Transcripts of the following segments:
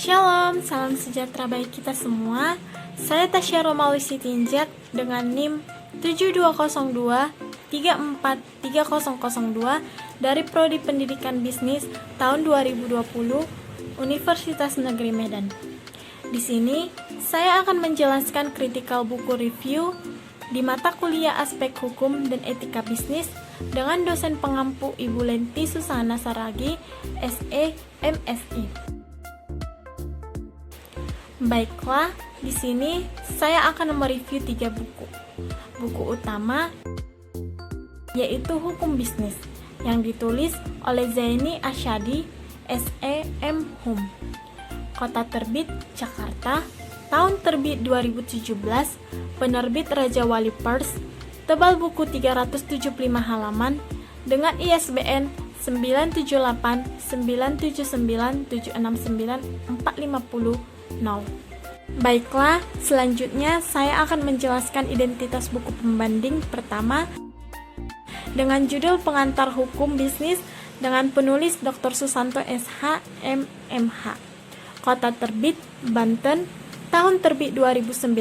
Shalom, salam sejahtera bagi kita semua. Saya Tasya Romawi Sitinjak dengan NIM 7202-343002 dari Prodi Pendidikan Bisnis tahun 2020 Universitas Negeri Medan. Di sini, saya akan menjelaskan critical buku review di mata kuliah aspek hukum dan etika bisnis dengan dosen pengampu Ibu Lenti Susana Saragi, SE, MSI. Baiklah, di sini saya akan mereview 3 buku. Buku utama yaitu Hukum Bisnis yang ditulis oleh Zaini Asyadi, SE, M Hum. Kota terbit Jakarta, tahun terbit 2017, penerbit Raja Wali Pers, tebal buku 375 halaman dengan ISBN 978979769469450. Baiklah, selanjutnya saya akan menjelaskan identitas buku pembanding pertama dengan judul Pengantar Hukum Bisnis dengan penulis Dr. Susanto SH, MMH. Kota terbit Banten, tahun terbit 2019,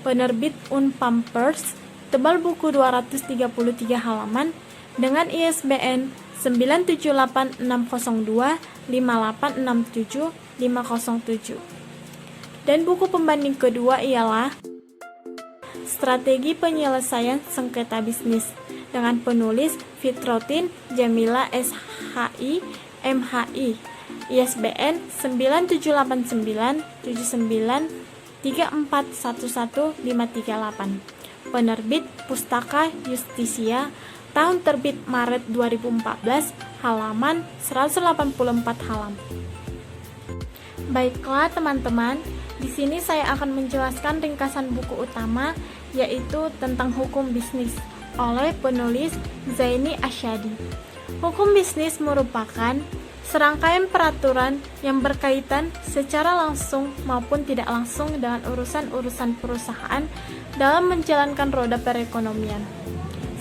penerbit Unpam Pers, tebal buku 233 halaman dengan ISBN 9786025867507. Dan buku pembanding kedua ialah Strategi Penyelesaian Sengketa Bisnis dengan penulis Fitrotin Jamila SHI MHI, ISBN 97893911538. Penerbit Pustaka Justisia, tahun terbit Maret 2014, halaman 184 halaman. Baiklah teman-teman, di sini saya akan menjelaskan ringkasan buku utama yaitu tentang hukum bisnis oleh penulis Zaini Asyadi. Hukum bisnis merupakan serangkaian peraturan yang berkaitan secara langsung maupun tidak langsung dengan urusan-urusan perusahaan dalam menjalankan roda perekonomian.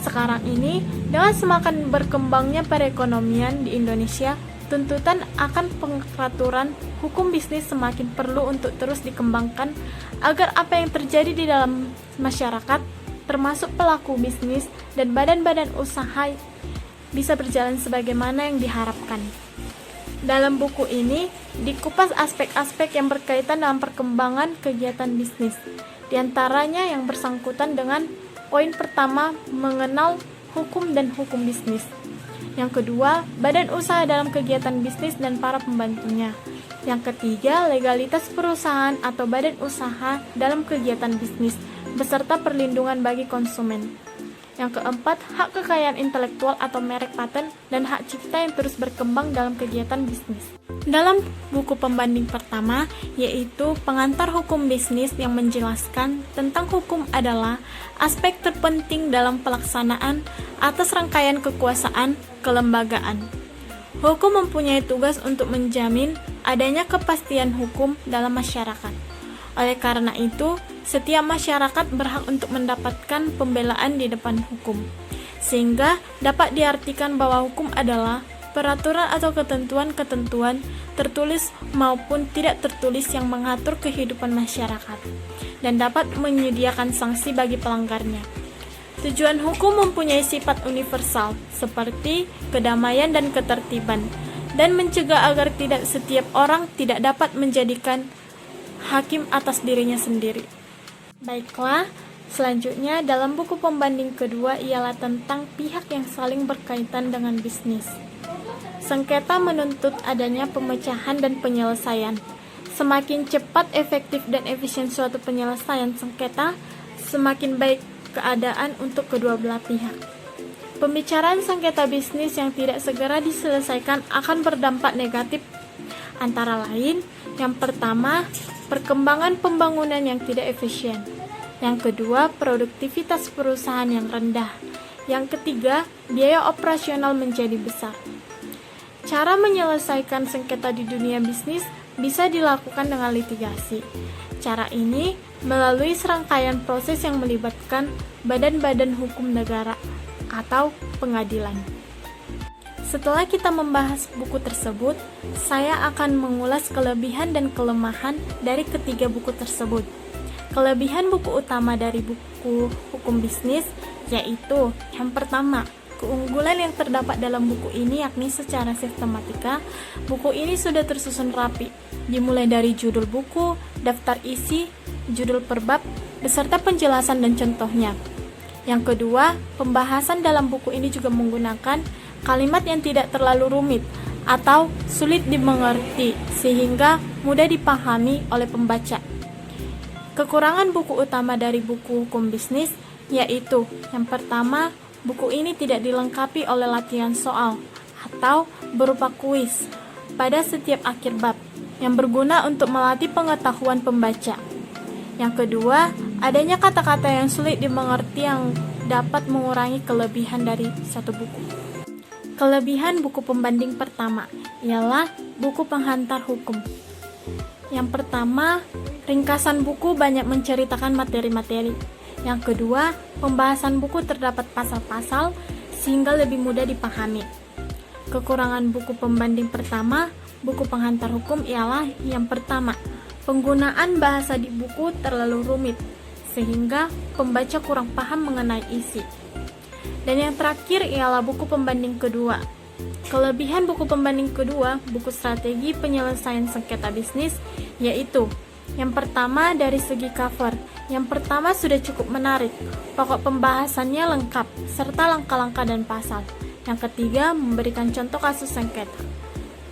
Sekarang ini, dengan semakin berkembangnya perekonomian di Indonesia, tuntutan akan peraturan hukum bisnis semakin perlu untuk terus dikembangkan agar apa yang terjadi di dalam masyarakat, termasuk pelaku bisnis dan badan-badan usaha, bisa berjalan sebagaimana yang diharapkan. Dalam buku ini, dikupas aspek-aspek yang berkaitan dalam perkembangan kegiatan bisnis. Di antaranya yang bersangkutan dengan poin pertama, mengenal hukum dan hukum bisnis. Yang kedua, badan usaha dalam kegiatan bisnis dan para pembantunya. Yang ketiga, legalitas perusahaan atau badan usaha dalam kegiatan bisnis, beserta perlindungan bagi konsumen. Yang keempat, hak kekayaan intelektual atau merek paten dan hak cipta yang terus berkembang dalam kegiatan bisnis. Dalam buku pembanding pertama, yaitu Pengantar Hukum Bisnis yang menjelaskan tentang hukum adalah aspek terpenting dalam pelaksanaan atas rangkaian kekuasaan kelembagaan. Hukum mempunyai tugas untuk menjamin adanya kepastian hukum dalam masyarakat. Oleh karena itu, setiap masyarakat berhak untuk mendapatkan pembelaan di depan hukum, sehingga dapat diartikan bahwa hukum adalah peraturan atau ketentuan-ketentuan tertulis maupun tidak tertulis yang mengatur kehidupan masyarakat dan dapat menyediakan sanksi bagi pelanggarnya. Tujuan hukum mempunyai sifat universal seperti kedamaian dan ketertiban dan mencegah agar tidak setiap orang tidak dapat menjadikan hakim atas dirinya sendiri. Baiklah, selanjutnya dalam buku pembanding kedua ialah tentang pihak yang saling berkaitan dengan bisnis. Sengketa menuntut adanya pemecahan dan penyelesaian. Semakin cepat, efektif, dan efisien suatu penyelesaian sengketa, semakin baik keadaan untuk kedua belah pihak. Pembicaraan sengketa bisnis yang tidak segera diselesaikan akan berdampak negatif, antara lain, yang pertama, perkembangan pembangunan yang tidak efisien. Yang kedua, produktivitas perusahaan yang rendah. Yang ketiga, biaya operasional menjadi besar. Cara menyelesaikan sengketa di dunia bisnis bisa dilakukan dengan litigasi. Cara ini melalui serangkaian proses yang melibatkan badan-badan hukum negara atau pengadilan. Setelah kita membahas buku tersebut, saya akan mengulas kelebihan dan kelemahan dari ketiga buku tersebut. Kelebihan buku utama dari buku Hukum Bisnis yaitu yang pertama, keunggulan yang terdapat dalam buku ini yakni secara sistematika, buku ini sudah tersusun rapi, dimulai dari judul buku, daftar isi, judul per bab, beserta penjelasan dan contohnya. Yang kedua, pembahasan dalam buku ini juga menggunakan kalimat yang tidak terlalu rumit atau sulit dimengerti sehingga mudah dipahami oleh pembaca. Kekurangan buku utama dari buku Hukum Bisnis yaitu yang pertama, buku ini tidak dilengkapi oleh latihan soal atau berupa kuis pada setiap akhir bab yang berguna untuk melatih pengetahuan pembaca. Yang kedua, adanya kata-kata yang sulit dimengerti yang dapat mengurangi kelebihan dari satu buku. Kelebihan buku pembanding pertama ialah buku penghantar hukum. Yang pertama, ringkasan buku banyak menceritakan materi-materi. Yang kedua, pembahasan buku terdapat pasal-pasal sehingga lebih mudah dipahami. Kekurangan buku pembanding pertama, buku penghantar hukum ialah yang pertama, penggunaan bahasa di buku terlalu rumit sehingga pembaca kurang paham mengenai isi. Dan yang terakhir ialah buku pembanding kedua. Kelebihan buku pembanding kedua, buku strategi penyelesaian sengketa bisnis, yaitu yang pertama dari segi cover. Yang pertama sudah cukup menarik, pokok pembahasannya lengkap, serta langkah-langkah dan pasal. Yang ketiga, memberikan contoh kasus sengketa.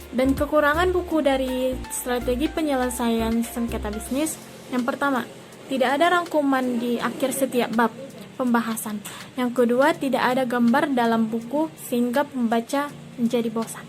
Dan kekurangan buku dari strategi penyelesaian sengketa bisnis, yang pertama, tidak ada rangkuman di akhir setiap bab pembahasan. Yang kedua, tidak ada gambar dalam buku sehingga pembaca menjadi bosan.